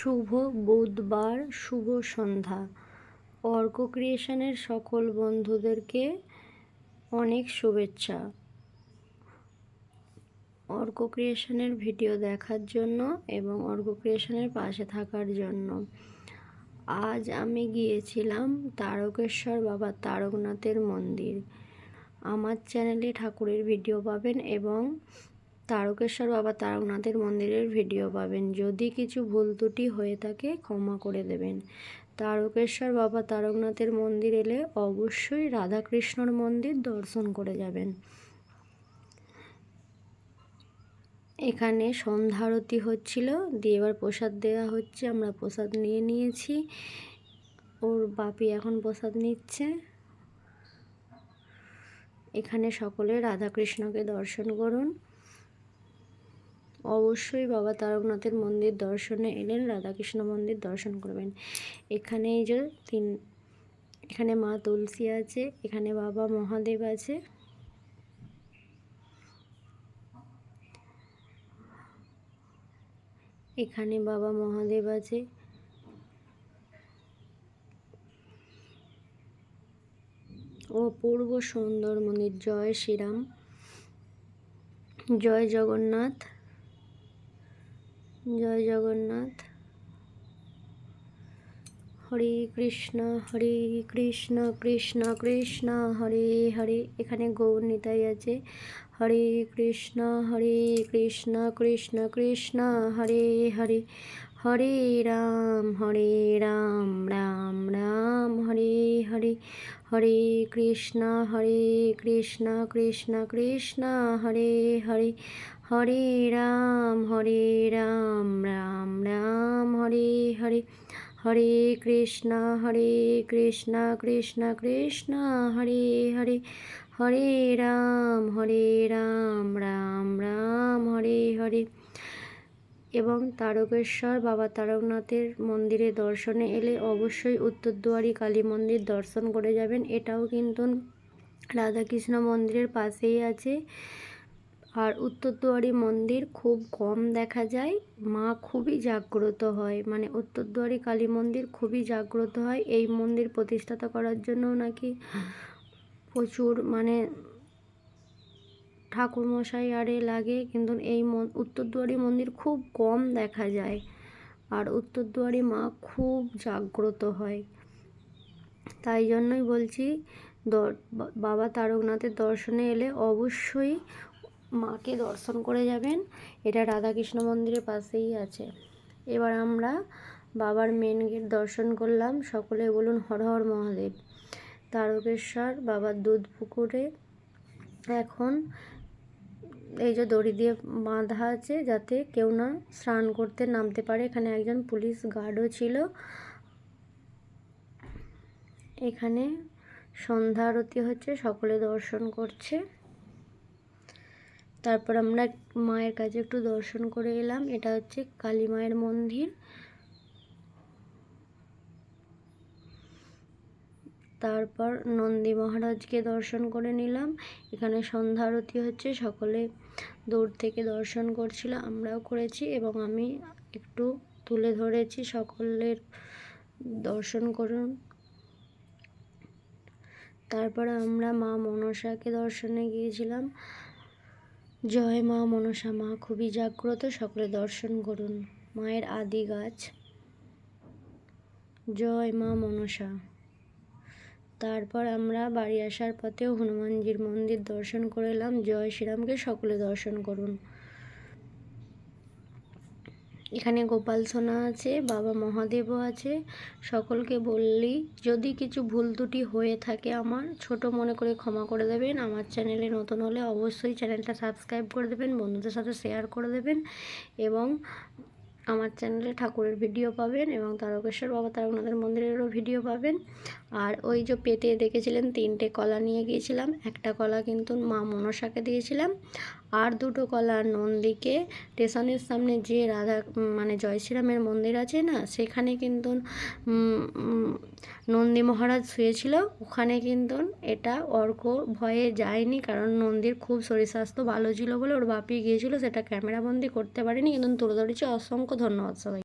শুভ বুধবার, শুভ সন্ধ্যা। অর্ক ক্রিয়েশনের সকল বন্ধুদেরকে অনেক শুভেচ্ছা। অর্ক ক্রিয়েশনের ভিডিও দেখার জন্য এবং অর্ক ক্রিয়েশনের পাশে থাকার জন্য। আজ আমি গিয়েছিলাম তারকেশ্বর বাবা তারকনাথের মন্দির। আমার চ্যানেলে ঠাকুরের ভিডিও পাবেন এবং তারকেশ্বর বাবা তারকনাথের মন্দিরের ভিডিও পাবেন। যদি কিছু ভুল ত্রুটি হয়ে থাকে ক্ষমা করে দেবেন। তারকেশ্বর বাবা তারকনাথের মন্দির এলে অবশ্যই রাধাকৃষ্ণর মন্দির দর্শন করে যাবেন। এখানে সন্ধ্যা আরতি হচ্ছিল, দিয়ে এবার প্রসাদ দেওয়া হচ্ছে। আমরা প্রসাদ নিয়ে নিয়েছি, ওর বাপি এখন প্রসাদ নিচ্ছে। এখানে সকলে রাধাকৃষ্ণকে দর্শন করুন। অবশ্যই বাবা তারকনাথের মন্দির দর্শনে এলেন রাধাকৃষ্ণ মন্দির দর্শন করবেন। এখানে এই যে এখানে মা তুলসী আছে, এখানে বাবা মহাদেব আছে। এখানে বাবা মহাদেব আছে। অপূর্ব সুন্দর মন্দির। জয় শ্রীরাম, জয় জগন্নাথ, জয় জগন্নাথ। হরে কৃষ্ণ কৃষ্ণ কৃষ্ণ হরে হরে। এখানে গৌর নিতাই আছে। হরে কৃষ্ণ কৃষ্ণ কৃষ্ণ হরে হরে। হরে রাম রাম রাম হরে হরে। হরে কৃষ্ণ কৃষ্ণ কৃষ্ণ হরে হরে। হরে রাম রাম রাম হরে হরে। হরে কৃষ্ণ কৃষ্ণ কৃষ্ণ হরে হরে। হরে রাম রাম রাম হরে হরে। এবং তারকেশ্বর বাবা তারকনাথের মন্দিরে দর্শনে এলে অবশ্যই উত্তরদুয়ারি কালী মন্দির দর্শন করে যাবেন। এটাও কিন্তু রাধাকৃষ্ণ মন্দিরের পাশেই আছে। আর উত্তরদুয়ারি মন্দির খুব কম দেখা যায়, মা খুবই জাগ্রত হয়, মানে উত্তরদুয়ারি কালী মন্দির খুবই জাগ্রত হয়। এই মন্দির প্রতিষ্ঠাতা করার জন্য নাকি প্রচুর মানে ঠাকুরমশাই আরে লাগে, কিন্তু এই উত্তরদুয়ারি মন্দির খুব কম দেখা যায়। আর উত্তরদুয়ারি মা খুব জাগ্রত হয়, তাই জন্যই বলছি বাবা তারকনাথের দর্শনে এলে অবশ্যই মাকে দর্শন করে যাবেন। এটা রাধাকৃষ্ণ মন্দিরের পাশেই আছে। এবার আমরা বাবার মেন গেট দর্শন করলাম। সকলে বলুন হর হর মহাদেব। তারকেশ্বর বাবার দুধ পুকুরে এখন এই যে দড়ি দিয়ে বাঁধা আছে যাতে কেউ না স্নান করতে নামতে পারে। এখানে একজন পুলিশ গার্ডও ছিল। এখানে সন্ধ্যা আরতি হচ্ছে, সকলে দর্শন করছে। তারপর আমরা মায়ের কাছে একটু দর্শন করে এলাম। এটা হচ্ছে কালী মায়ের মন্দির। তারপর নন্দী মহারাজকে দর্শন করে নিলাম। এখানে সন্ধ্যা আরতি হচ্ছে, সকলে দূর থেকে দর্শন করছিল, আমরাও করেছি এবং আমি একটু তুলে ধরেছি। সকলের দর্শন করুন। তারপরে আমরা মা মনসাকে দর্শনে গিয়েছিলাম। জয় মা মনসা, মা খুবই জাগ্রত, সকলে দর্শন করুন। মায়ের আদি গাছ। জয় মা মনসা। তারপর আমরা বাড়ি আসার পথেও হনুমানজির মন্দির দর্শন করে এলাম। জয় শ্রীরামকে সকলে দর্শন করুন। এখানে গোপাল সোনা আছে, বাবা মহাদেবও আছে। সকলকে বললি যদি কিছু ভুল ত্রুটি হয়ে থাকে আমার ছোট মনে করে ক্ষমা করে দেবেন। আমার চ্যানেলে নতুন হলে অবশ্যই চ্যানেলটা সাবস্ক্রাইব করে দেবেন, বন্ধুদের সাথে শেয়ার করে দেবেন এবং আমার চ্যানেলে ঠাকুরের ভিডিও পাবেন এবং তারকেশ্বর বাবা তারকনাথের মন্দিরেরও ভিডিও পাবেন। আর ওই যে পেটে দেখেছিলেন 3টে কলা নিয়ে গিয়েছিলাম, একটা কলা কিন্তু মা মনসাকে দিয়েছিলাম, আর 2টো কলা নন্দীকে। স্টেশনের সামনে যে মানে জয় শ্রীরামের মন্দির আছে না, সেখানে কিন্তু নন্দী মহারাজ শুয়েছিল। ওখানে কিন্তু এটা অর্ক ভয়ে যায়নি, কারণ নন্দীর খুব শরীর স্বাস্থ্য ভালো ছিল বলে ওর বাপি গিয়েছিল, সেটা ক্যামেরাবন্দি করতে পারেনি, কিন্তু তুলে ধরেছে। অসংখ্য ধন্যবাদ সবাই।